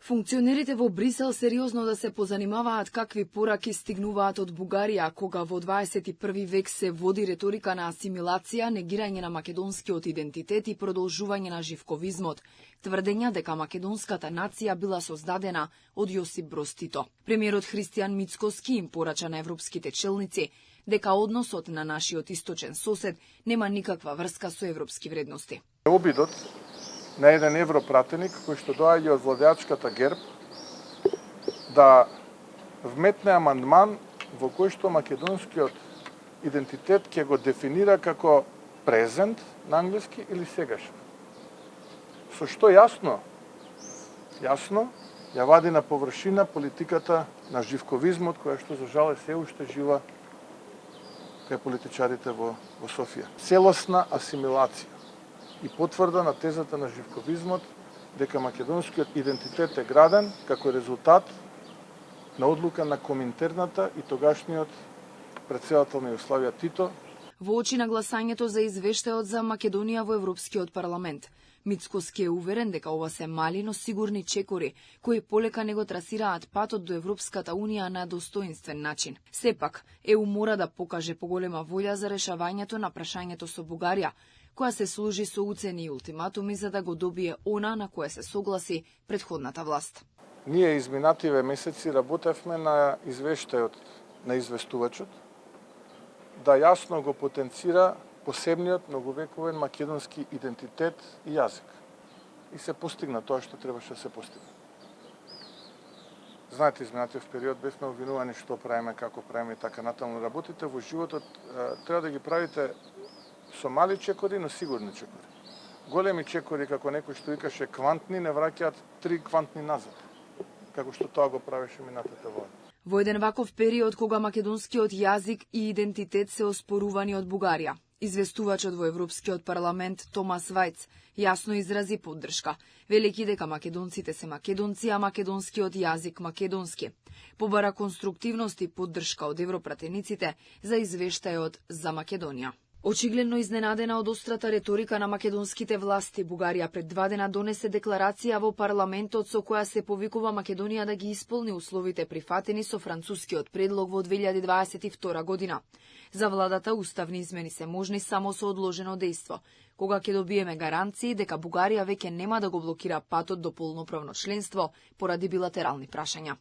Функционерите во Брисел сериозно да се позанимаваат какви пораки стигнуваат од Бугарија, кога во 21 век се води реторика на асимилација, негирање на македонскиот идентитет и продолжување на живковизмот, тврдења дека македонската нација била создадена од Јосип Броз Тито. Премиерот Христијан Мицкоски им порача на европските челници дека односот на нашиот источен сосед нема никаква врска со европски вредности. Обидот на еден европратеник кој што доаѓа од владеачката ГЕРБ да вметне амандман во кој што македонскиот идентитет ќе го дефинира како презент на англиски или сегашен. Со што јасно ја вади на површина политиката на живковизмот која што за жал се уште жива кај политичарите во Софија. Целосна асимилација и потврда на тезата на живковизмот дека македонскиот идентитет е граден како резултат на одлука на Коминтерната и тогашниот претседател на Југославија Тито. Во очи на гласањето за извештајот за Македонија во Европскиот парламент, Мицкоски е уверен дека ова се мали, но сигурни чекори, кои полека не го трасираат патот до Европската Унија на достоинствен начин. Сепак, ЕУ мора да покаже поголема волја за решавањето на прашањето со Бугарија, која се служи со уцени и ултиматуми за да го добие она на кое се согласи претходната власт. Ние изминативе месеци работевме на извештајот на известувачот, да јасно го потенцира посебниот многовековен македонски идентитет и јазик. И се постигна тоа што требаше да се постигне. Знаете, изминатив период бевме обвинувани што правиме, како правиме и така натаму. Работите во животот треба да ги правите со мали чекори, но сигурни чекори. Големи чекори, како некој што викаше квантни, не враќаат 3 квантни назад, како што тоа го правеше минатата влада. Во еден ваков период кога македонскиот јазик и идентитет се оспорувани од Бугарија, известувачот во Европскиот парламент Томас Вајц јасно изрази поддршка, велики дека македонците се македонци, а македонскиот јазик македонски. Побара конструктивност и поддршка од европратениците за извештајот за Македонија. Очигледно изненадена од острата реторика на македонските власти, Бугарија пред 2 дена донесе декларација во парламентот со која се повикува Македонија да ги исполни условите прифатени со францускиот предлог во 2022 година. За владата уставни измени се можни само со одложено дејство, кога ќе добиеме гаранции дека Бугарија веќе нема да го блокира патот до полноправно членство поради билатерални прашања.